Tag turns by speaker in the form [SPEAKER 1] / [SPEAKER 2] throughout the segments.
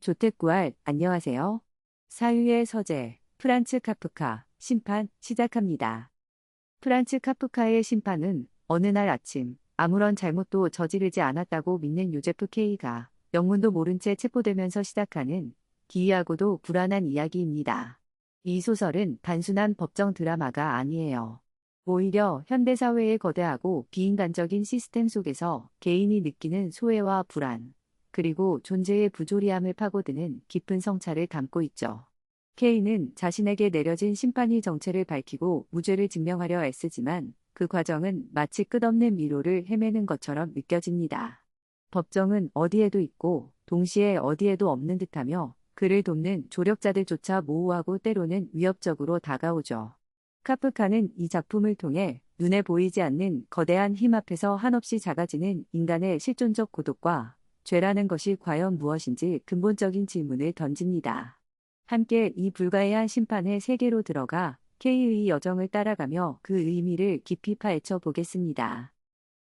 [SPEAKER 1] 조택구알, 안녕하세요. 사유의 서재, 프란츠 카프카, 심판, 시작합니다. 프란츠 카프카의 심판은 어느 날 아침, 아무런 잘못도 저지르지 않았다고 믿는 요제프 K가 영문도 모른 채 체포되면서 시작하는 기이하고도 불안한 이야기입니다. 이 소설은 단순한 법정 드라마가 아니에요. 오히려 현대사회의 거대하고 비인간적인 시스템 속에서 개인이 느끼는 소외와 불안, 그리고 존재의 부조리함을 파고드는 깊은 성찰을 담고 있죠. K는 자신에게 내려진 심판이 정체를 밝히고 무죄를 증명하려 애쓰지만 그 과정은 마치 끝없는 미로를 헤매는 것처럼 느껴집니다. 법정은 어디에도 있고 동시에 어디에도 없는 듯하며 그를 돕는 조력자들조차 모호하고 때로는 위협적으로 다가오죠. 카프카는 이 작품을 통해 눈에 보이지 않는 거대한 힘 앞에서 한없이 작아지는 인간의 실존적 고독과 죄라는 것이 과연 무엇인지 근본적인 질문을 던집니다. 함께 이 불가해한 심판의 세계로 들어가 K의 여정을 따라가며 그 의미를 깊이 파헤쳐 보겠습니다.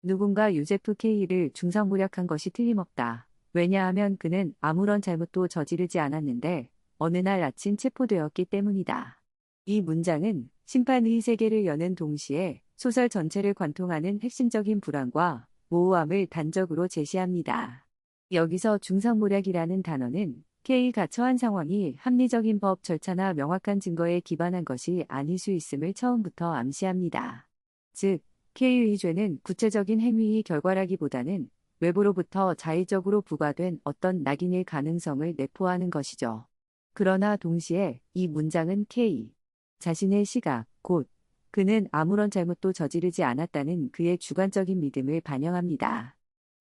[SPEAKER 1] 누군가 요제프 K를 중상모략한 것이 틀림없다. 왜냐하면 그는 아무런 잘못도 저지르지 않았는데 어느 날 아침 체포되었기 때문이다. 이 문장은 심판의 세계를 여는 동시에 소설 전체를 관통하는 핵심적인 불안과 모호함을 단적으로 제시합니다. 여기서 중상모략이라는 단어는 K가 처한 상황이 합리적인 법 절차나 명확한 증거에 기반한 것이 아닐 수 있음을 처음부터 암시합니다. 즉, K의 죄는 구체적인 행위의 결과라기보다는 외부로부터 자의적으로 부과된 어떤 낙인일 가능성을 내포하는 것이죠. 그러나 동시에 이 문장은 K 자신의 시각, 곧 그는 아무런 잘못도 저지르지 않았다는 그의 주관적인 믿음을 반영합니다.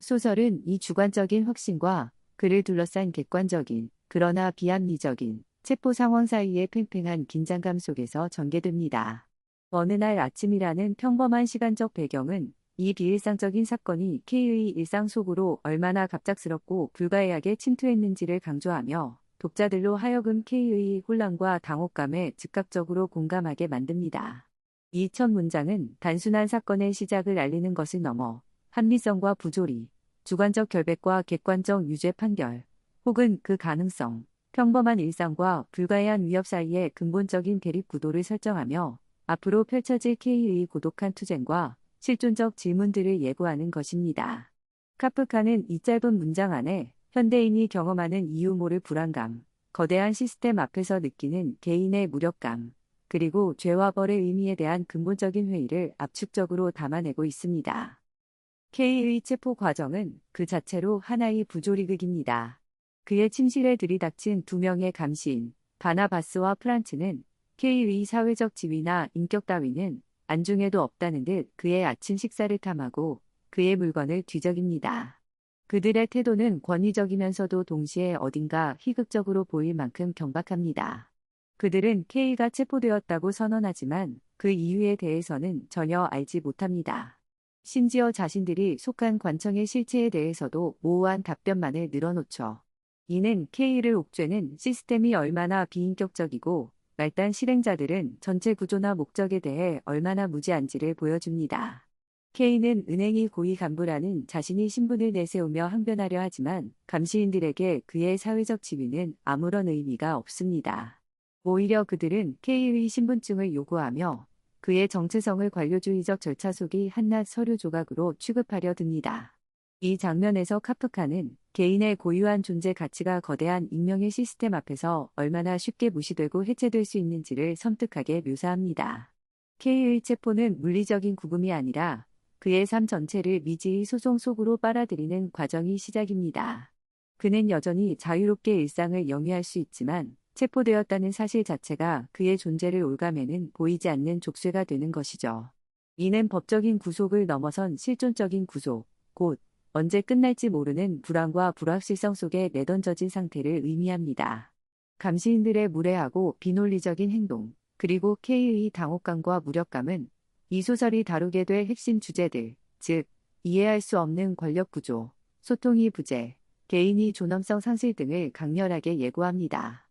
[SPEAKER 1] 소설은 이 주관적인 확신과 그를 둘러싼 객관적인, 그러나 비합리적인 체포 상황 사이의 팽팽한 긴장감 속에서 전개됩니다. 어느 날 아침이라는 평범한 시간적 배경은 이 비일상적인 사건이 K의 일상 속으로 얼마나 갑작스럽고 불가해하게 침투했는지를 강조하며 독자들로 하여금 K의 혼란과 당혹감에 즉각적으로 공감하게 만듭니다. 이 첫 문장은 단순한 사건의 시작을 알리는 것을 넘어 합리성과 부조리, 주관적 결백과 객관적 유죄 판결, 혹은 그 가능성, 평범한 일상과 불가해한 위협 사이의 근본적인 대립 구도를 설정하며 앞으로 펼쳐질 K의 고독한 투쟁과 실존적 질문들을 예고하는 것입니다. 카프카는 이 짧은 문장 안에 현대인이 경험하는 이유 모를 불안감, 거대한 시스템 앞에서 느끼는 개인의 무력감, 그리고 죄와 벌의 의미에 대한 근본적인 회의를 압축적으로 담아내고 있습니다. K의 체포 과정은 그 자체로 하나의 부조리극입니다. 그의 침실에 들이닥친 두 명의 감시인, 바나바스와 프란츠는 K의 사회적 지위나 인격 따위는 안중에도 없다는 듯 그의 아침 식사를 탐하고 그의 물건을 뒤적입니다. 그들의 태도는 권위적이면서도 동시에 어딘가 희극적으로 보일 만큼 경박합니다. 그들은 K가 체포되었다고 선언하지만 그 이유에 대해서는 전혀 알지 못합니다. 심지어 자신들이 속한 관청의 실체에 대해서도 모호한 답변만을 늘어놓죠. 이는 K를 옥죄는 시스템이 얼마나 비인격적이고 말단 실행자들은 전체 구조나 목적에 대해 얼마나 무지한지를 보여줍니다. K는 은행의 고위 간부라는 자신이 신분을 내세우며 항변하려 하지만 감시인들에게 그의 사회적 지위는 아무런 의미가 없습니다. 오히려 그들은 K의 신분증을 요구하며 그의 정체성을 관료주의적 절차 속의 한낱 서류 조각으로 취급하려 듭니다. 이 장면에서 카프카는 개인의 고유한 존재 가치가 거대한 익명의 시스템 앞에서 얼마나 쉽게 무시되고 해체될 수 있는지를 섬뜩하게 묘사합니다. K의 체포는 물리적인 구금이 아니라 그의 삶 전체를 미지의 소송 속으로 빨아들이는 과정이 시작입니다. 그는 여전히 자유롭게 일상을 영위할 수 있지만 체포되었다는 사실 자체가 그의 존재를 올가매는 보이지 않는 족쇄가 되는 것이죠. 이는 법적인 구속을 넘어선 실존적인 구속, 곧 언제 끝날지 모르는 불안과 불확실성 속에 내던져진 상태를 의미합니다. 감시인들의 무례하고 비논리적인 행동, 그리고 K의 당혹감과 무력감은 이 소설이 다루게 될 핵심 주제들, 즉 이해할 수 없는 권력 구조, 소통의 부재, 개인의 존엄성 상실 등을 강렬하게 예고합니다.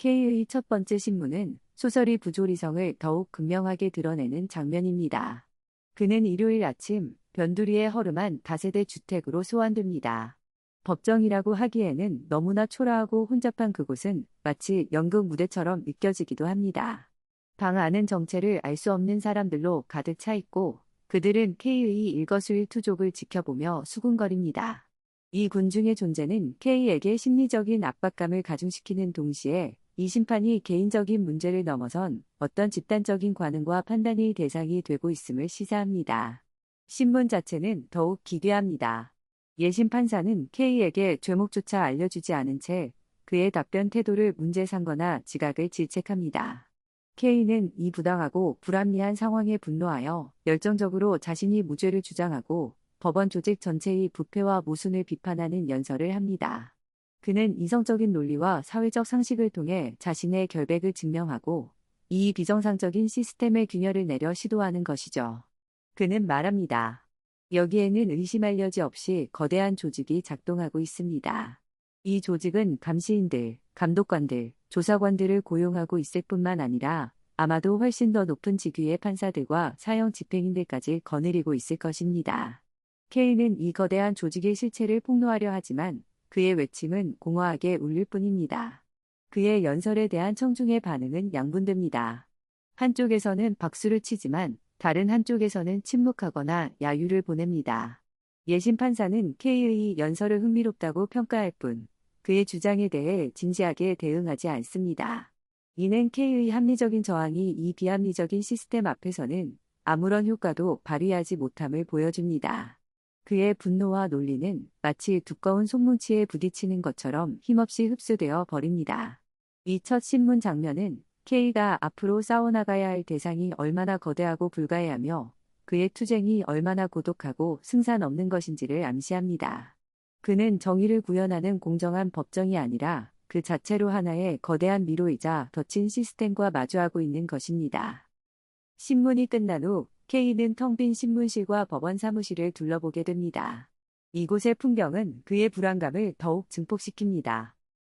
[SPEAKER 1] K의 첫 번째 신문은 소설의 부조리성을 더욱 극명하게 드러내는 장면입니다. 그는 일요일 아침 변두리에 허름한 다세대 주택으로 소환됩니다. 법정이라고 하기에는 너무나 초라하고 혼잡한 그곳은 마치 연극 무대처럼 느껴지기도 합니다. 방 안은 정체를 알 수 없는 사람들로 가득 차 있고 그들은 K의 일거수일투족을 지켜보며 수군거립니다. 이 군중의 존재는 K에게 심리적인 압박감을 가중시키는 동시에 이 심판이 개인적인 문제를 넘어선 어떤 집단적인 관행과 판단의 대상이 되고 있음을 시사합니다. 신문 자체는 더욱 기괴합니다. 예심 판사는 K에게 죄목조차 알려주지 않은 채 그의 답변 태도를 문제 삼거나 지각을 질책합니다. K는 이 부당하고 불합리한 상황에 분노하여 열정적으로 자신이 무죄를 주장하고 법원 조직 전체의 부패와 모순을 비판하는 연설을 합니다. 그는 이성적인 논리와 사회적 상식을 통해 자신의 결백을 증명하고 이 비정상적인 시스템의 균열을 내려 시도하는 것이죠. 그는 말합니다. 여기에는 의심할 여지 없이 거대한 조직이 작동하고 있습니다. 이 조직은 감시인들, 감독관들, 조사관들을 고용하고 있을 뿐만 아니라 아마도 훨씬 더 높은 직위의 판사들과 사형 집행인들까지 거느리고 있을 것입니다. K는 이 거대한 조직의 실체를 폭로하려 하지만 그의 외침은 공허하게 울릴 뿐입니다. 그의 연설에 대한 청중의 반응은 양분됩니다. 한쪽에서는 박수를 치지만 다른 한쪽에서는 침묵하거나 야유를 보냅니다. 예심 판사는 K의 연설을 흥미롭다고 평가할 뿐 그의 주장에 대해 진지하게 대응하지 않습니다. 이는 K의 합리적인 저항이 이 비합리적인 시스템 앞에서는 아무런 효과도 발휘하지 못함을 보여줍니다. 그의 분노와 논리는 마치 두꺼운 손뭉치에 부딪히는 것처럼 힘없이 흡수되어 버립니다. 이 첫 신문 장면은 K가 앞으로 싸워나가야 할 대상이 얼마나 거대하고 불가해하며 그의 투쟁이 얼마나 고독하고 승산 없는 것인지를 암시합니다. 그는 정의를 구현하는 공정한 법정이 아니라 그 자체로 하나의 거대한 미로이자 덧친 시스템과 마주하고 있는 것입니다. 신문이 끝난 후 K는 텅 빈 신문실과 법원 사무실을 둘러보게 됩니다. 이곳의 풍경은 그의 불안감을 더욱 증폭시킵니다.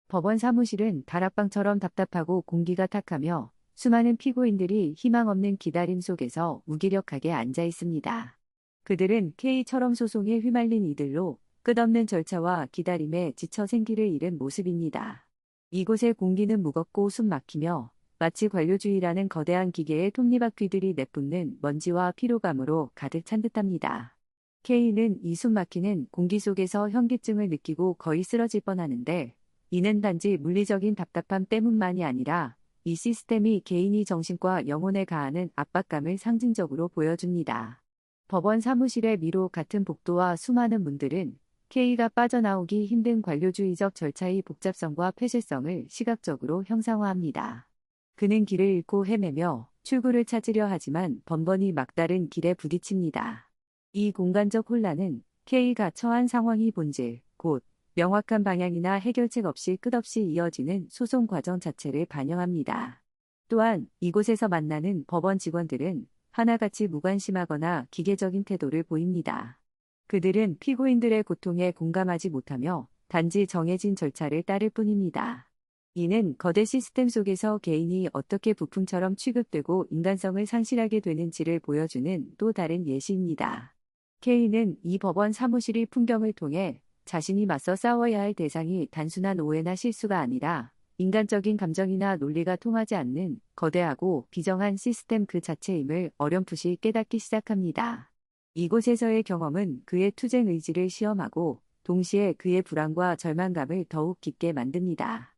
[SPEAKER 1] 법원 사무실은 다락방처럼 답답하고 공기가 탁하며 수많은 피고인들이 희망 없는 기다림 속에서 무기력하게 앉아 있습니다. 그들은 K처럼 소송에 휘말린 이들로 끝없는 절차와 기다림에 지쳐 생기를 잃은 모습입니다. 이곳의 공기는 무겁고 숨 막히며 마치 관료주의라는 거대한 기계의 톱니바퀴들이 내뿜는 먼지와 피로감으로 가득 찬 듯합니다. K는 이 숨 막히는 공기 속에서 현기증을 느끼고 거의 쓰러질 뻔하는데 이는 단지 물리적인 답답함 때문만이 아니라 이 시스템이 개인의 정신과 영혼에 가하는 압박감을 상징적으로 보여줍니다. 법원 사무실의 미로 같은 복도와 수많은 문들은 K가 빠져나오기 힘든 관료주의적 절차의 복잡성과 폐쇄성을 시각적으로 형상화합니다. 그는 길을 잃고 헤매며 출구를 찾으려 하지만 번번이 막다른 길에 부딪힙니다. 이 공간적 혼란은 K가 처한 상황의 본질, 곧 명확한 방향이나 해결책 없이 끝없이 이어지는 소송 과정 자체를 반영합니다. 또한 이곳에서 만나는 법원 직원들은 하나같이 무관심하거나 기계적인 태도를 보입니다. 그들은 피고인들의 고통에 공감하지 못하며 단지 정해진 절차를 따를 뿐입니다. 이는 거대 시스템 속에서 개인이 어떻게 부품처럼 취급되고 인간성을 상실하게 되는지를 보여주는 또 다른 예시입니다. K는 이 법원 사무실의 풍경을 통해 자신이 맞서 싸워야 할 대상이 단순한 오해나 실수가 아니라 인간적인 감정이나 논리가 통하지 않는 거대하고 비정한 시스템 그 자체임을 어렴풋이 깨닫기 시작합니다. 이곳에서의 경험은 그의 투쟁 의지를 시험하고 동시에 그의 불안과 절망감을 더욱 깊게 만듭니다.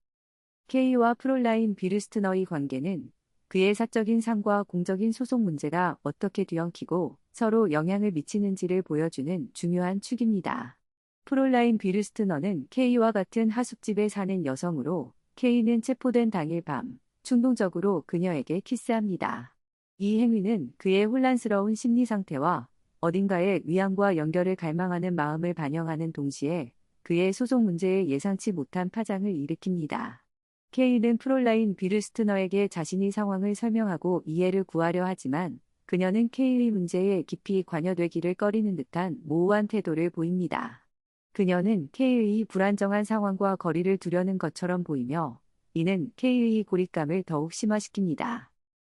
[SPEAKER 1] K와 프롤라인 비르스트너의 관계는 그의 사적인 삶과 공적인 소송 문제가 어떻게 뒤엉키고 서로 영향을 미치는지를 보여주는 중요한 축입니다. 프롤라인 비르스트너는 K와 같은 하숙집에 사는 여성으로 K는 체포된 당일 밤 충동적으로 그녀에게 키스합니다. 이 행위는 그의 혼란스러운 심리 상태와 어딘가의 위안과 연결을 갈망하는 마음을 반영하는 동시에 그의 소송 문제에 예상치 못한 파장을 일으킵니다. K는 프롤라인 비르스트너에게 자신의 상황을 설명하고 이해를 구하려 하지만 그녀는 K의 문제에 깊이 관여되기를 꺼리는 듯한 모호한 태도를 보입니다. 그녀는 K의 불안정한 상황과 거리를 두려는 것처럼 보이며 이는 K의 고립감을 더욱 심화시킵니다.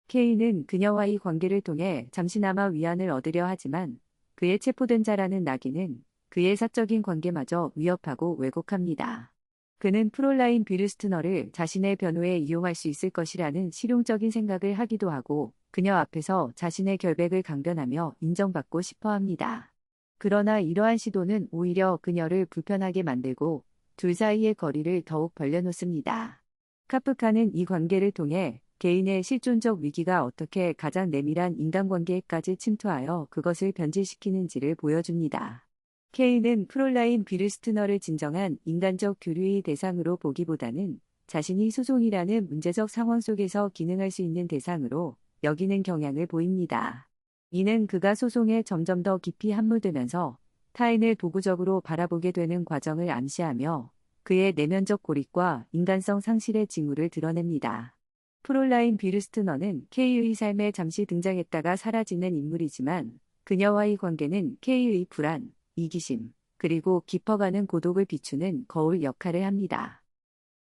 [SPEAKER 1] K는 그녀와의 관계를 통해 잠시나마 위안을 얻으려 하지만 그의 체포된 자라는 낙인은 그의 사적인 관계마저 위협하고 왜곡합니다. 그는 프롤라인 뷰르스트너를 자신의 변호에 이용할 수 있을 것이라는 실용적인 생각을 하기도 하고 그녀 앞에서 자신의 결백을 강변하며 인정받고 싶어 합니다. 그러나 이러한 시도는 오히려 그녀를 불편하게 만들고 둘 사이의 거리를 더욱 벌려놓습니다. 카프카는 이 관계를 통해 개인의 실존적 위기가 어떻게 가장 내밀한 인간관계에까지 침투하여 그것을 변질시키는지를 보여줍니다. 케이는 프롤라인 뷰르스트너를 진정한 인간적 교류의 대상으로 보기보다는 자신이 소송이라는 문제적 상황 속에서 기능할 수 있는 대상으로 여기는 경향을 보입니다. 이는 그가 소송에 점점 더 깊이 함몰되면서 타인을 도구적으로 바라보게 되는 과정을 암시하며 그의 내면적 고립과 인간성 상실의 징후를 드러냅니다. 프롤라인 뷰르스트너는 케이의 삶에 잠시 등장했다가 사라지는 인물이지만 그녀와의 관계는 케이의 불안, 이기심, 그리고 깊어가는 고독을 비추는 거울 역할을 합니다.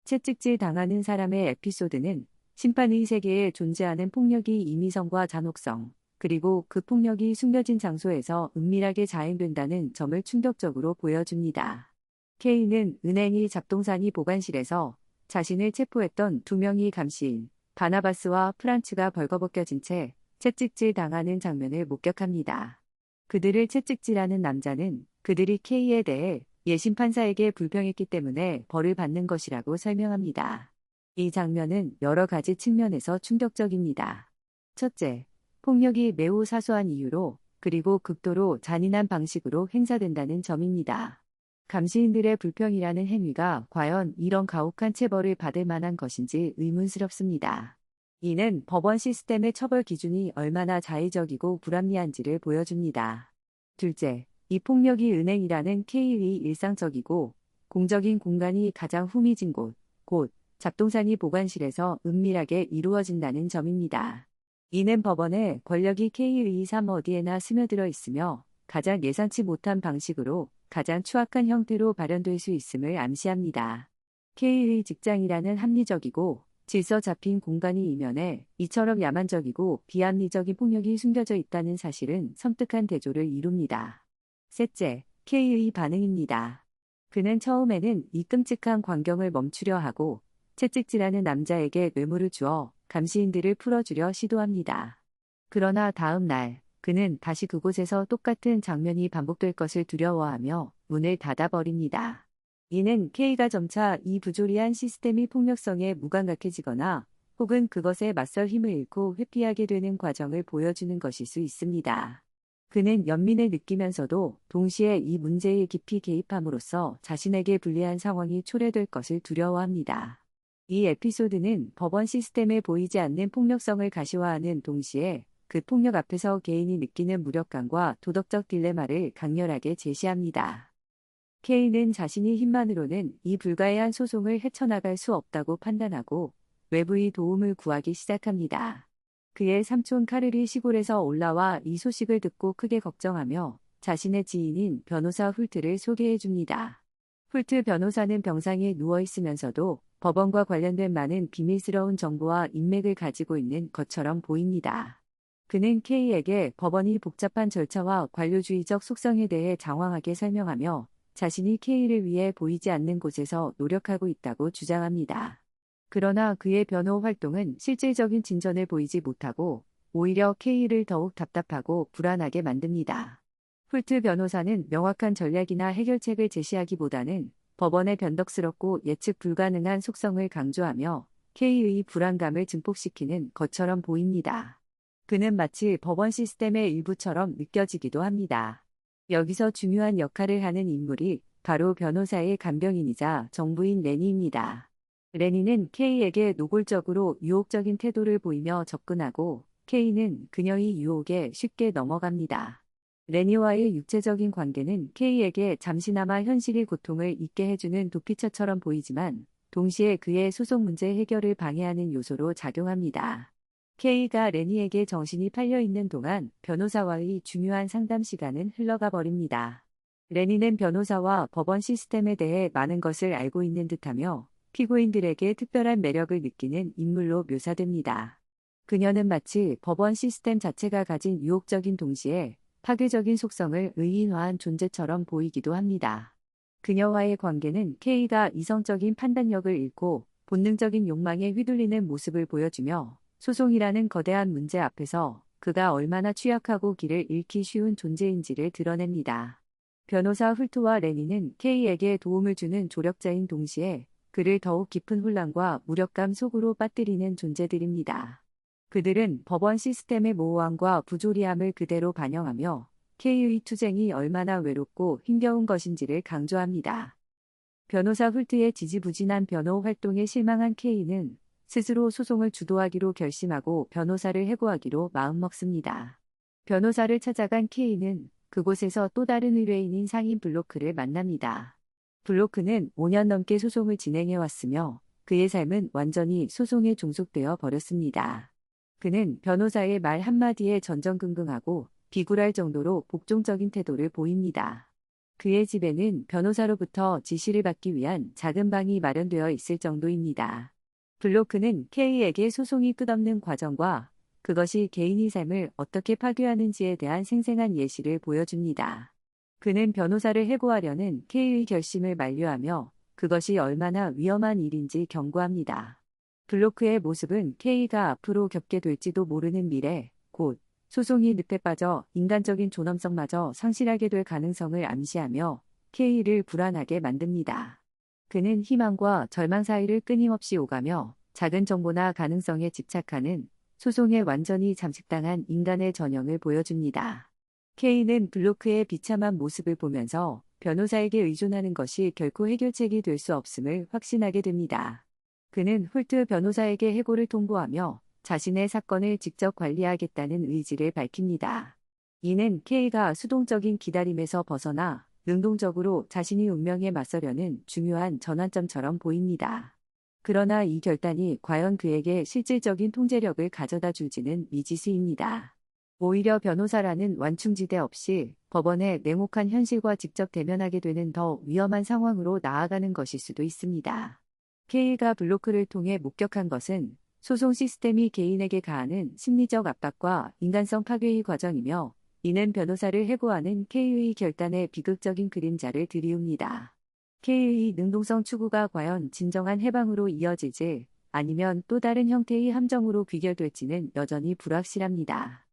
[SPEAKER 1] 채찍질 당하는 사람의 에피소드는 심판의 세계에 존재하는 폭력이 임의성과 잔혹성, 그리고 그 폭력이 숨겨진 장소에서 은밀하게 자행된다는 점을 충격적으로 보여줍니다. 케이는 은행의 잡동사니 보관실에서 자신을 체포했던 두 명의 감시인, 바나바스와 프란츠가 벌거벗겨진 채 채찍질 당하는 장면을 목격합니다. 그들을 채찍질하는 남자는 그들이 K에 대해 예심 판사에게 불평했기 때문에 벌을 받는 것이라고 설명합니다. 이 장면은 여러 가지 측면에서 충격적입니다. 첫째, 폭력이 매우 사소한 이유로 그리고 극도로 잔인한 방식으로 행사된다는 점입니다. 감시인들의 불평이라는 행위가 과연 이런 가혹한 체벌을 받을 만한 것인지 의문스럽습니다. 이는 법원 시스템의 처벌 기준이 얼마나 자의적이고 불합리한지를 보여줍니다. 둘째, 이 폭력이 은행이라는 K의 일상적이고 공적인 공간이 가장 후미진 곧 잡동사니 보관실에서 은밀하게 이루어진다는 점입니다. 이는 법원의 권력이 K의 삶 어디에나 스며들어 있으며 가장 예상치 못한 방식으로 가장 추악한 형태로 발현될 수 있음을 암시합니다. K의 직장이라는 합리적이고 질서 잡힌 공간이 이면에 이처럼 야만적이고 비합리적인 폭력이 숨겨져 있다는 사실은 섬뜩한 대조를 이룹니다. 셋째, K의 반응입니다. 그는 처음에는 이 끔찍한 광경을 멈추려 하고 채찍질하는 남자에게 뇌물을 주어 감시인들을 풀어주려 시도합니다. 그러나 다음 날 그는 다시 그곳에서 똑같은 장면이 반복될 것을 두려워하며 문을 닫아버립니다. 이는 K가 점차 이 부조리한 시스템의 폭력성에 무감각해지거나 혹은 그것에 맞설 힘을 잃고 회피하게 되는 과정을 보여주는 것일 수 있습니다. 그는 연민을 느끼면서도 동시에 이 문제에 깊이 개입함으로써 자신에게 불리한 상황이 초래될 것을 두려워합니다. 이 에피소드는 법원 시스템에 보이지 않는 폭력성을 가시화하는 동시에 그 폭력 앞에서 개인이 느끼는 무력감과 도덕적 딜레마를 강렬하게 제시합니다. K는 자신이 힘만으로는 이 불가해한 소송을 헤쳐나갈 수 없다고 판단하고 외부의 도움을 구하기 시작합니다. 그의 삼촌 카를이 시골에서 올라와 이 소식을 듣고 크게 걱정하며 자신의 지인인 변호사 훌트를 소개해줍니다. 훌트 변호사는 병상에 누워있으면서도 법원과 관련된 많은 비밀스러운 정보와 인맥을 가지고 있는 것처럼 보입니다. 그는 K에게 법원이 복잡한 절차와 관료주의적 속성에 대해 장황하게 설명하며 자신이 K를 위해 보이지 않는 곳에서 노력하고 있다고 주장합니다. 그러나 그의 변호 활동은 실질적인 진전을 보이지 못하고 오히려 K를 더욱 답답하고 불안하게 만듭니다. 훌트 변호사는 명확한 전략이나 해결책을 제시하기보다는 법원의 변덕스럽고 예측 불가능한 속성을 강조하며 K의 불안감을 증폭시키는 것처럼 보입니다. 그는 마치 법원 시스템의 일부처럼 느껴지기도 합니다. 여기서 중요한 역할을 하는 인물이 바로 변호사의 간병인이자 정부인 레니입니다. 레니는 K에게 노골적으로 유혹적인 태도를 보이며 접근하고 K는 그녀의 유혹에 쉽게 넘어갑니다. 레니와의 육체적인 관계는 K에게 잠시나마 현실의 고통을 잊게 해주는 도피처처럼 보이지만 동시에 그의 소송 문제 해결을 방해하는 요소로 작용합니다. K가 레니에게 정신이 팔려있는 동안 변호사와의 중요한 상담 시간은 흘러가 버립니다. 레니는 변호사와 법원 시스템에 대해 많은 것을 알고 있는 듯하며 피고인들에게 특별한 매력을 느끼는 인물로 묘사됩니다. 그녀는 마치 법원 시스템 자체가 가진 유혹적인 동시에 파괴적인 속성을 의인화한 존재처럼 보이기도 합니다. 그녀와의 관계는 K가 이성적인 판단력을 잃고 본능적인 욕망에 휘둘리는 모습을 보여주며 소송이라는 거대한 문제 앞에서 그가 얼마나 취약하고 길을 잃기 쉬운 존재인지를 드러냅니다. 변호사 훌트와 레니는 K에게 도움을 주는 조력자인 동시에 그를 더욱 깊은 혼란과 무력감 속으로 빠뜨리는 존재들입니다. 그들은 법원 시스템의 모호함과 부조리함을 그대로 반영하며 K의 투쟁이 얼마나 외롭고 힘겨운 것인지를 강조합니다. 변호사 훌트의 지지부진한 변호 활동에 실망한 K는 스스로 소송을 주도하기로 결심하고 변호사를 해고하기로 마음먹습니다. 변호사를 찾아간 K는 그곳에서 또 다른 의뢰인인 상인 블로크를 만납니다. 블로크는 5년 넘게 소송을 진행해왔으며 그의 삶은 완전히 소송에 종속되어 버렸습니다. 그는 변호사의 말 한마디에 전전긍긍하고 비굴할 정도로 복종적인 태도를 보입니다. 그의 집에는 변호사로부터 지시를 받기 위한 작은 방이 마련되어 있을 정도입니다. 블로크는 K에게 소송이 끝없는 과정과 그것이 개인의 삶을 어떻게 파괴하는지에 대한 생생한 예시를 보여줍니다. 그는 변호사를 해고하려는 K의 결심을 만류하며 그것이 얼마나 위험한 일인지 경고합니다. 블로크의 모습은 K가 앞으로 겪게 될지도 모르는 미래, 곧 소송이 늪에 빠져 인간적인 존엄성마저 상실하게 될 가능성을 암시하며 K를 불안하게 만듭니다. 그는 희망과 절망 사이를 끊임없이 오가며 작은 정보나 가능성에 집착하는 소송에 완전히 잠식당한 인간의 전형을 보여줍니다. K는 블로크의 비참한 모습을 보면서 변호사에게 의존하는 것이 결코 해결책이 될 수 없음을 확신하게 됩니다. 그는 훌트 변호사에게 해고를 통보하며 자신의 사건을 직접 관리하겠다는 의지를 밝힙니다. 이는 K가 수동적인 기다림에서 벗어나 능동적으로 자신의 운명에 맞서려는 중요한 전환점처럼 보입니다. 그러나 이 결단이 과연 그에게 실질적인 통제력을 가져다 줄지는 미지수입니다. 오히려 변호사라는 완충지대 없이 법원의 냉혹한 현실과 직접 대면하게 되는 더 위험한 상황으로 나아가는 것일 수도 있습니다. K가 블로크를 통해 목격한 것은 소송 시스템이 개인에게 가하는 심리적 압박과 인간성 파괴의 과정이며 이는 변호사를 해고하는 K의 결단의 비극적인 그림자를 드리웁니다. K의 능동성 추구가 과연 진정한 해방으로 이어질지 아니면 또 다른 형태의 함정으로 귀결될지는 여전히 불확실합니다.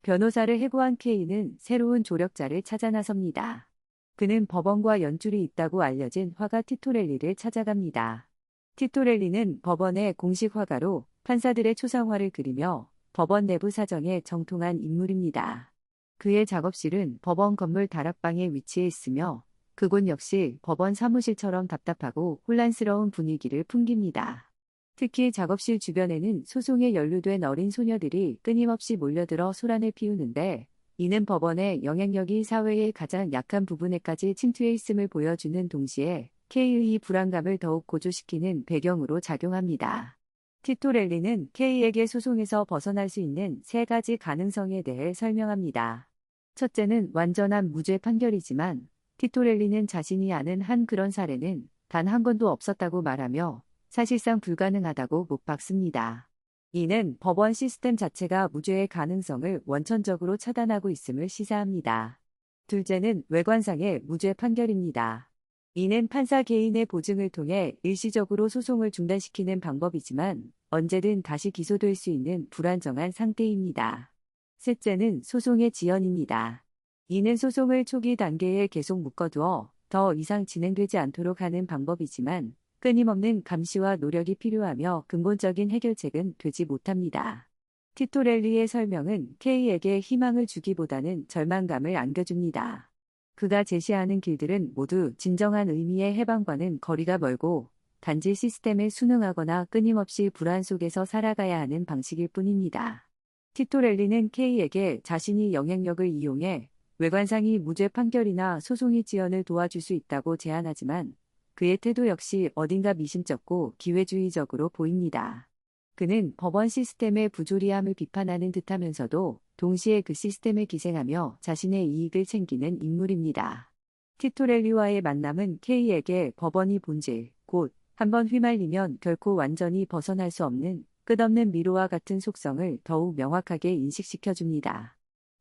[SPEAKER 1] 변호사를 해고한 K는 새로운 조력자를 찾아 나섭니다. 그는 법원과 연줄이 있다고 알려진 화가 티토렐리를 찾아갑니다. 티토렐리는 법원의 공식 화가로 판사들의 초상화를 그리며 법원 내부 사정에 정통한 인물입니다. 그의 작업실은 법원 건물 다락방에 위치해 있으며 그곳 역시 법원 사무실처럼 답답하고 혼란스러운 분위기를 풍깁니다. 특히 작업실 주변에는 소송에 연루된 어린 소녀들이 끊임없이 몰려들어 소란을 피우는데 이는 법원의 영향력이 사회의 가장 약한 부분에까지 침투해 있음을 보여주는 동시에 K의 불안감을 더욱 고조시키는 배경으로 작용합니다. 티토렐리는 K에게 소송에서 벗어날 수 있는 세 가지 가능성에 대해 설명합니다. 첫째는 완전한 무죄 판결이지만 티토렐리는 자신이 아는 한 그런 사례는 단 한 건도 없었다고 말하며 사실상 불가능하다고 못 박습니다. 이는 법원 시스템 자체가 무죄의 가능성을 원천적으로 차단하고 있음을 시사합니다. 둘째는 외관상의 무죄 판결입니다. 이는 판사 개인의 보증을 통해 일시적으로 소송을 중단시키는 방법이지만 언제든 다시 기소될 수 있는 불안정한 상태입니다. 셋째는 소송의 지연입니다. 이는 소송을 초기 단계에 계속 묶어두어 더 이상 진행되지 않도록 하는 방법이지만 끊임없는 감시와 노력이 필요하며 근본적인 해결책은 되지 못합니다. 티토렐리의 설명은 K에게 희망을 주기보다는 절망감을 안겨줍니다. 그가 제시하는 길들은 모두 진정한 의미의 해방과는 거리가 멀고 단지 시스템에 순응하거나 끊임없이 불안 속에서 살아가야 하는 방식일 뿐입니다. 티토렐리는 K에게 자신이 영향력을 이용해 외관상이 무죄 판결이나 소송의 지연을 도와줄 수 있다고 제안하지만 그의 태도 역시 어딘가 미심쩍고 기회주의적으로 보입니다. 그는 법원 시스템의 부조리함을 비판하는 듯하면서도 동시에 그 시스템에 기생하며 자신의 이익을 챙기는 인물입니다. 티토렐리와의 만남은 K에게 법원이 본질, 곧 한번 휘말리면 결코 완전히 벗어날 수 없는 끝없는 미로와 같은 속성을 더욱 명확하게 인식시켜줍니다.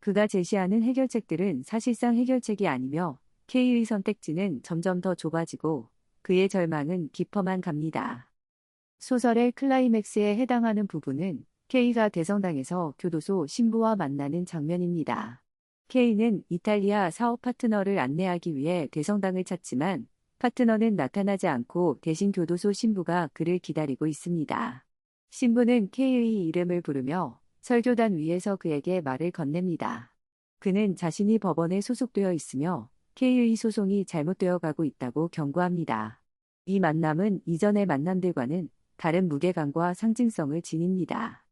[SPEAKER 1] 그가 제시하는 해결책들은 사실상 해결책이 아니며 K의 선택지는 점점 더 좁아지고 그의 절망은 깊어만 갑니다. 소설의 클라이맥스에 해당하는 부분은 K가 대성당에서 교도소 신부와 만나는 장면입니다. K는 이탈리아 사업 파트너를 안내하기 위해 대성당을 찾지만 파트너는 나타나지 않고 대신 교도소 신부가 그를 기다리고 있습니다. 신부는 K의 이름을 부르며 설교단 위에서 그에게 말을 건넵니다. 그는 자신이 법원에 소속되어 있으며 K의 소송이 잘못되어 가고 있다고 경고합니다. 이 만남은 이전의 만남들과는 다른 무게감과 상징성을 지닙니다.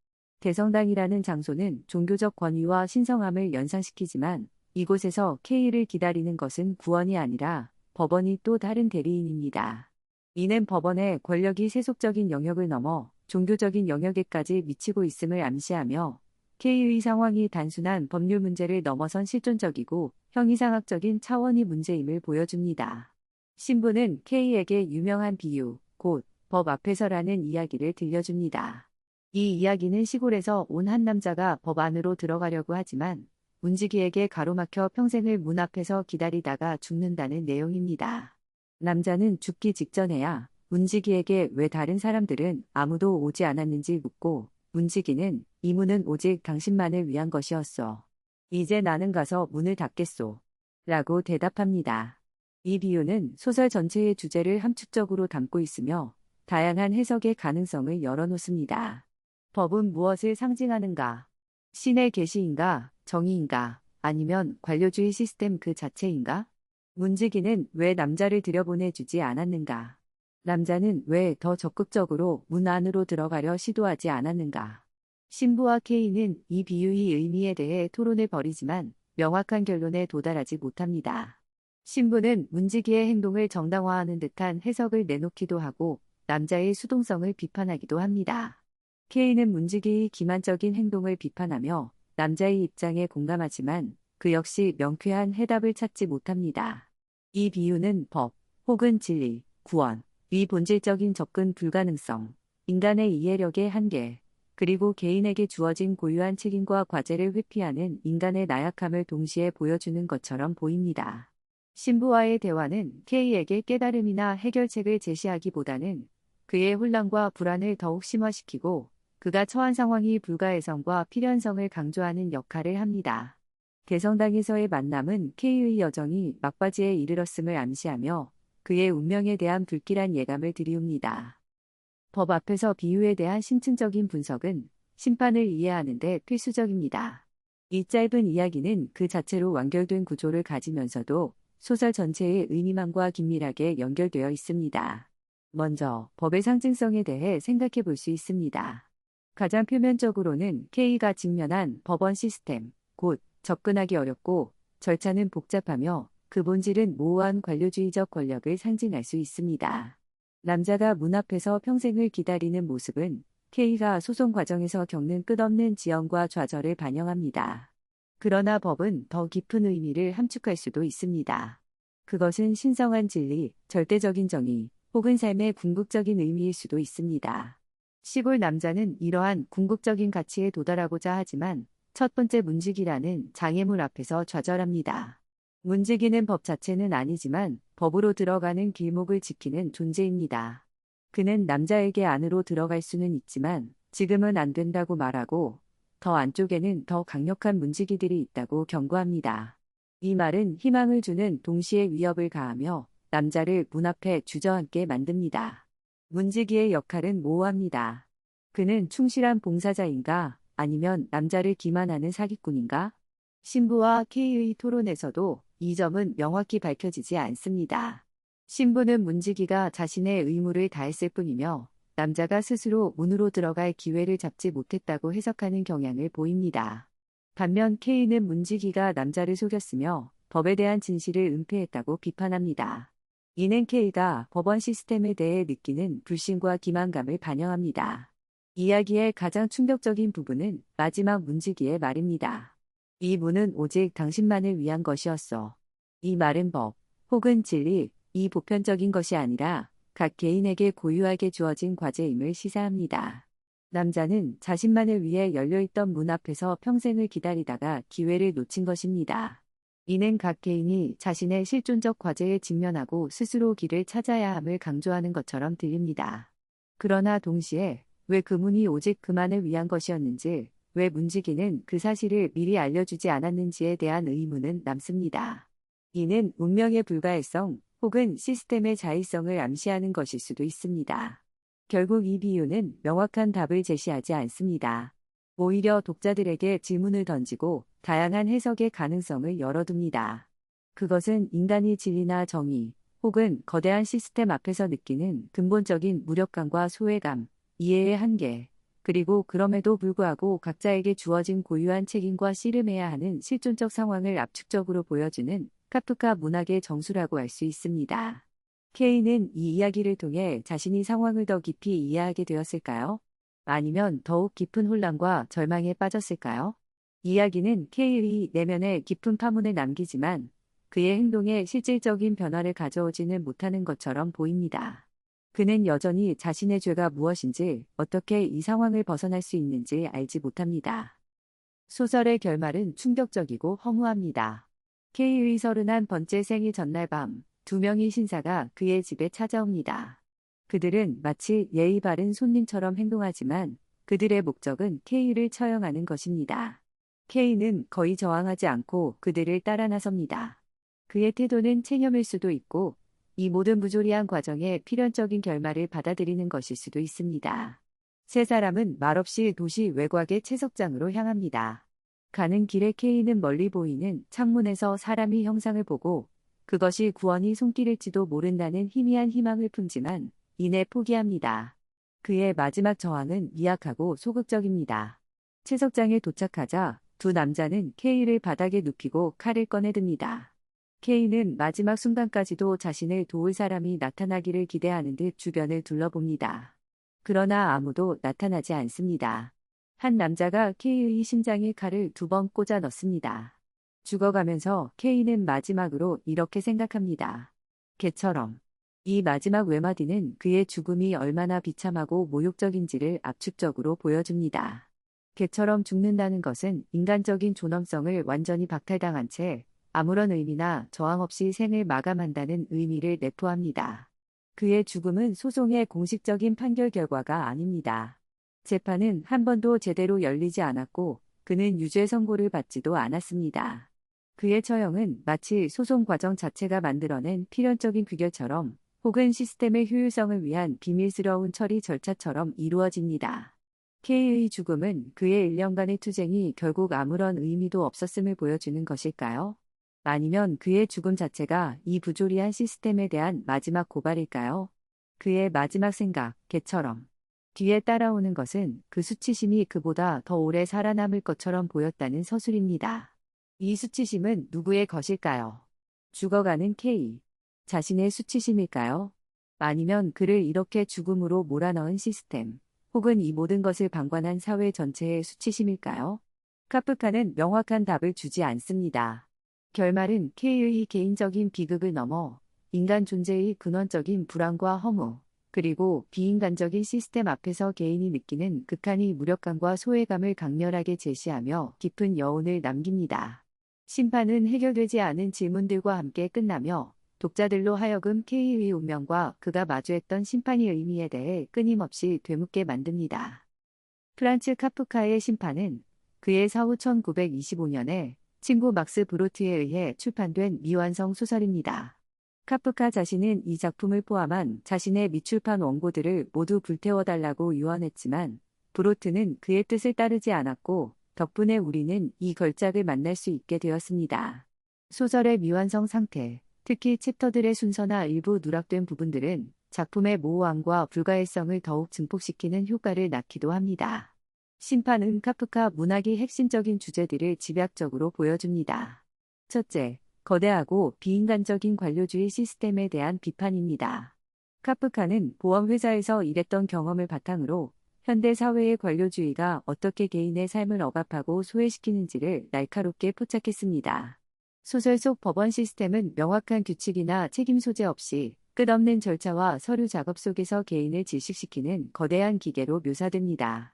[SPEAKER 1] 대성당이라는 장소는 종교적 권위와 신성함을 연상시키지만 이곳에서 K를 기다리는 것은 구원이 아니라 법원이 또 다른 대리인입니다. 이는 법원의 권력이 세속적인 영역을 넘어 종교적인 영역에까지 미치고 있음을 암시하며 K의 상황이 단순한 법률 문제를 넘어선 실존적이고 형이상학적인 차원의 문제임을 보여줍니다. 신부는 K에게 유명한 비유, 곧 법 앞에서라는 이야기를 들려줍니다. 이 이야기는 시골에서 온 한 남자가 법 안으로 들어가려고 하지만 문지기에게 가로막혀 평생을 문 앞에서 기다리다가 죽는다는 내용입니다. 남자는 죽기 직전에야 문지기에게 왜 다른 사람들은 아무도 오지 않았는지 묻고 문지기는 이 문은 오직 당신만을 위한 것이었어. 이제 나는 가서 문을 닫겠소. 라고 대답합니다. 이 비유는 소설 전체의 주제를 함축적으로 담고 있으며 다양한 해석의 가능성을 열어놓습니다. 법은 무엇을 상징하는가? 신의 계시인가? 정의인가? 아니면 관료주의 시스템 그 자체인가? 문지기는 왜 남자를 들여보내주지 않았는가? 남자는 왜 더 적극적으로 문 안으로 들어가려 시도하지 않았는가? 신부와 K는 이 비유의 의미에 대해 토론을 벌이지만 명확한 결론에 도달하지 못합니다. 신부는 문지기의 행동을 정당화하는 듯한 해석을 내놓기도 하고 남자의 수동성을 비판하기도 합니다. K는 문지기의 기만적인 행동을 비판하며 남자의 입장에 공감하지만 그 역시 명쾌한 해답을 찾지 못합니다. 이 비유는 법, 혹은 진리, 구원, 위 본질적인 접근 불가능성, 인간의 이해력의 한계, 그리고 개인에게 주어진 고유한 책임과 과제를 회피하는 인간의 나약함을 동시에 보여주는 것처럼 보입니다. 신부와의 대화는 K에게 깨달음이나 해결책을 제시하기보다는 그의 혼란과 불안을 더욱 심화시키고 그가 처한 상황이 불가해성과 필연성을 강조하는 역할을 합니다. 대성당에서의 만남은 K의 여정이 막바지에 이르렀음을 암시하며 그의 운명에 대한 불길한 예감을 드리웁니다. 법 앞에서 비유에 대한 심층적인 분석은 심판을 이해하는 데 필수적입니다. 이 짧은 이야기는 그 자체로 완결된 구조를 가지면서도 소설 전체의 의미망과 긴밀하게 연결되어 있습니다. 먼저 법의 상징성에 대해 생각해 볼 수 있습니다. 가장 표면적으로는 K가 직면한 법원 시스템, 곧 접근하기 어렵고 절차는 복잡하며 그 본질은 모호한 관료주의적 권력을 상징할 수 있습니다. 남자가 문 앞에서 평생을 기다리는 모습은 K가 소송 과정에서 겪는 끝없는 지연과 좌절을 반영합니다. 그러나 법은 더 깊은 의미를 함축할 수도 있습니다. 그것은 신성한 진리, 절대적인 정의, 혹은 삶의 궁극적인 의미일 수도 있습니다. 시골 남자는 이러한 궁극적인 가치에 도달하고자 하지만 첫 번째 문지기라는 장애물 앞에서 좌절합니다. 문지기는 법 자체는 아니지만 법으로 들어가는 길목을 지키는 존재입니다. 그는 남자에게 안으로 들어갈 수는 있지만 지금은 안 된다고 말하고 더 안쪽에는 더 강력한 문지기들이 있다고 경고합니다. 이 말은 희망을 주는 동시에 위협을 가하며 남자를 문 앞에 주저앉게 만듭니다. 문지기의 역할은 모호합니다. 그는 충실한 봉사자인가 아니면 남자를 기만하는 사기꾼인가? 신부와 K의 토론에서도 이 점은 명확히 밝혀지지 않습니다. 신부는 문지기가 자신의 의무를 다했을 뿐이며 남자가 스스로 문으로 들어갈 기회를 잡지 못했다고 해석하는 경향을 보입니다. 반면 K는 문지기가 남자를 속였으며 법에 대한 진실을 은폐했다고 비판합니다. 이는 K가 법원 시스템에 대해 느끼는 불신과 기만감을 반영합니다. 이야기의 가장 충격적인 부분은 마지막 문지기의 말입니다. 이 문은 오직 당신만을 위한 것이었어. 이 말은 법, 혹은 진리, 이 보편적인 것이 아니라 각 개인에게 고유하게 주어진 과제임을 시사합니다. 남자는 자신만을 위해 열려있던 문 앞에서 평생을 기다리다가 기회를 놓친 것입니다. 이는 각 개인이 자신의 실존적 과제에 직면하고 스스로 길을 찾아야 함을 강조하는 것처럼 들립니다. 그러나 동시에 왜 그 문이 오직 그만을 위한 것이었는지, 왜 문지기는 그 사실을 미리 알려주지 않았는지에 대한 의문은 남습니다. 이는 운명의 불가해성 혹은 시스템의 자의성을 암시하는 것일 수도 있습니다. 결국 이 비유는 명확한 답을 제시하지 않습니다. 오히려 독자들에게 질문을 던지고 다양한 해석의 가능성을 열어둡니다. 그것은 인간이 진리나 정의 혹은 거대한 시스템 앞에서 느끼는 근본적인 무력감과 소외감, 이해의 한계, 그리고 그럼에도 불구하고 각자에게 주어진 고유한 책임과 씨름해야 하는 실존적 상황을 압축적으로 보여주는 카프카 문학의 정수라고 할 수 있습니다. K는 이 이야기를 통해 자신이 상황을 더 깊이 이해하게 되었을까요? 아니면 더욱 깊은 혼란과 절망에 빠졌을까요? 이야기는 K의 내면에 깊은 파문을 남기지만 그의 행동에 실질적인 변화를 가져오지는 못하는 것처럼 보입니다. 그는 여전히 자신의 죄가 무엇인지, 어떻게 이 상황을 벗어날 수 있는지 알지 못합니다. 소설의 결말은 충격적이고 허무합니다. K의 31번째 생일 전날 밤, 두 명의 신사가 그의 집에 찾아옵니다. 그들은 마치 예의 바른 손님처럼 행동하지만 그들의 목적은 K를 처형하는 것입니다. K는 거의 저항하지 않고 그들을 따라 나섭니다. 그의 태도는 체념일 수도 있고 이 모든 부조리한 과정의 필연적인 결말을 받아들이는 것일 수도 있습니다. 세 사람은 말없이 도시 외곽의 채석장으로 향합니다. 가는 길에 K는 멀리 보이는 창문에서 사람의 형상을 보고 그것이 구원이 손길일지도 모른다는 희미한 희망을 품지만 이내 포기합니다. 그의 마지막 저항은 미약하고 소극적입니다. 채석장에 도착하자 두 남자는 K를 바닥에 눕히고 칼을 꺼내듭니다. K는 마지막 순간까지도 자신을 도울 사람이 나타나기를 기대하는 듯 주변을 둘러봅니다. 그러나 아무도 나타나지 않습니다. 한 남자가 K의 심장에 칼을 2번 꽂아 넣습니다. 죽어가면서 K는 마지막으로 이렇게 생각합니다. 개처럼. 이 마지막 외마디는 그의 죽음이 얼마나 비참하고 모욕적인지를 압축적으로 보여줍니다. 개처럼 죽는다는 것은 인간적인 존엄성을 완전히 박탈당한 채 아무런 의미나 저항 없이 생을 마감한다는 의미를 내포합니다. 그의 죽음은 소송의 공식적인 판결 결과가 아닙니다. 재판은 한 번도 제대로 열리지 않았고 그는 유죄 선고를 받지도 않았습니다. 그의 처형은 마치 소송 과정 자체가 만들어낸 필연적인 귀결처럼 혹은 시스템의 효율성을 위한 비밀스러운 처리 절차처럼 이루어집니다. K의 죽음은 그의 1년간의 투쟁이 결국 아무런 의미도 없었음을 보여주는 것일까요? 아니면 그의 죽음 자체가 이 부조리한 시스템에 대한 마지막 고발일까요? 그의 마지막 생각, 개처럼. 뒤에 따라오는 것은 그 수치심이 그보다 더 오래 살아남을 것처럼 보였다는 서술입니다. 이 수치심은 누구의 것일까요? 죽어가는 K. 자신의 수치심일까요? 아니면 그를 이렇게 죽음으로 몰아넣은 시스템, 혹은 이 모든 것을 방관한 사회 전체의 수치심일까요? 카프카는 명확한 답을 주지 않습니다. 결말은 K의 개인적인 비극을 넘어 인간 존재의 근원적인 불안과 허무, 그리고 비인간적인 시스템 앞에서 개인이 느끼는 극한의 무력감과 소외감을 강렬하게 제시하며 깊은 여운을 남깁니다. 심판은 해결되지 않은 질문들과 함께 끝나며 독자들로 하여금 K의 운명과 그가 마주했던 심판의 의미에 대해 끊임없이 되묻게 만듭니다. 프란츠 카프카의 심판은 그의 사후 1925년에 친구 막스 브로트에 의해 출판된 미완성 소설입니다. 카프카 자신은 이 작품을 포함한 자신의 미출판 원고들을 모두 불태워달라고 유언했지만 브로트는 그의 뜻을 따르지 않았고 덕분에 우리는 이 걸작을 만날 수 있게 되었습니다. 소설의 미완성 상태, 특히 챕터들의 순서나 일부 누락된 부분들은 작품의 모호함과 불가해성을 더욱 증폭시키는 효과를 낳기도 합니다. 심판은 카프카 문학의 핵심적인 주제들을 집약적으로 보여줍니다. 첫째, 거대하고 비인간적인 관료주의 시스템에 대한 비판입니다. 카프카는 보험회사에서 일했던 경험을 바탕으로 현대 사회의 관료주의가 어떻게 개인의 삶을 억압하고 소외시키는지를 날카롭게 포착했습니다. 소설 속 법원 시스템은 명확한 규칙이나 책임 소재 없이 끝없는 절차와 서류 작업 속에서 개인을 질식시키는 거대한 기계로 묘사됩니다.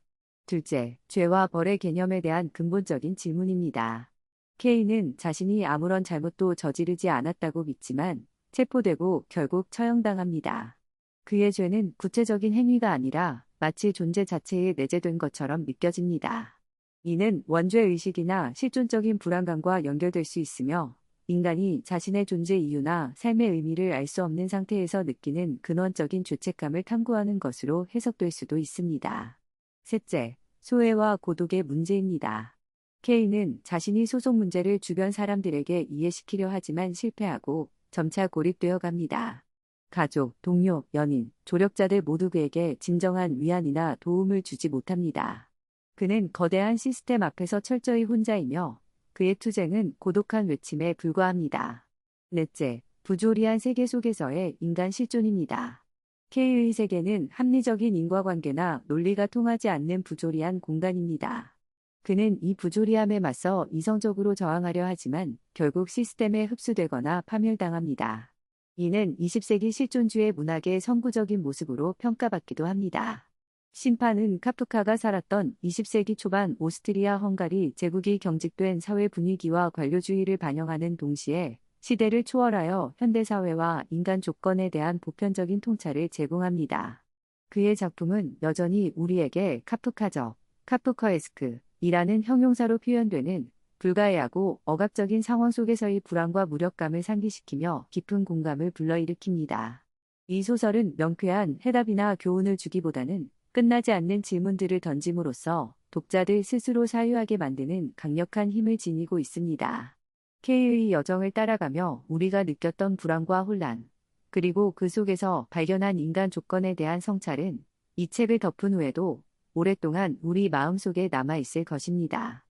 [SPEAKER 1] 둘째, 죄와 벌의 개념에 대한 근본적인 질문입니다. K는 자신이 아무런 잘못도 저지르지 않았다고 믿지만 체포되고 결국 처형당합니다. 그의 죄는 구체적인 행위가 아니라 마치 존재 자체에 내재된 것처럼 느껴집니다. 이는 원죄의식이나 실존적인 불안감과 연결될 수 있으며 인간이 자신의 존재 이유나 삶의 의미를 알 수 없는 상태에서 느끼는 근원적인 죄책감을 탐구하는 것으로 해석될 수도 있습니다. 셋째, 소외와 고독의 문제입니다. K는 자신이 소속 문제를 주변 사람들에게 이해시키려 하지만 실패하고 점차 고립되어 갑니다. 가족, 동료, 연인, 조력자들 모두 그에게 진정한 위안이나 도움을 주지 못합니다. 그는 거대한 시스템 앞에서 철저히 혼자이며 그의 투쟁은 고독한 외침에 불과합니다. 넷째, 부조리한 세계 속에서의 인간 실존입니다. K의 세계는 합리적인 인과관계나 논리가 통하지 않는 부조리한 공간입니다. 그는 이 부조리함에 맞서 이성적으로 저항하려 하지만 결국 시스템에 흡수되거나 파멸당합니다. 이는 20세기 실존주의 문학의 선구적인 모습으로 평가받기도 합니다. 심판은 카프카가 살았던 20세기 초반 오스트리아 헝가리 제국이 경직된 사회 분위기와 관료주의를 반영하는 동시에 시대를 초월하여 현대사회와 인간 조건에 대한 보편적인 통찰을 제공합니다. 그의 작품은 여전히 우리에게 카프카적, 카프카에스크 이라는 형용사로 표현되는 불가해하고 억압적인 상황 속에서의 불안과 무력감을 상기시키며 깊은 공감을 불러일으킵니다. 이 소설은 명쾌한 해답이나 교훈을 주기보다는 끝나지 않는 질문들을 던짐으로써 독자들 스스로 사유하게 만드는 강력한 힘을 지니고 있습니다. K의 여정을 따라가며 우리가 느꼈던 불안과 혼란, 그리고 그 속에서 발견한 인간 조건에 대한 성찰은 이 책을 덮은 후에도 오랫동안 우리 마음속에 남아있을 것입니다.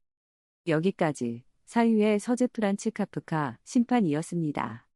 [SPEAKER 1] 여기까지 사유의 서재 프란츠 카프카 심판이었습니다.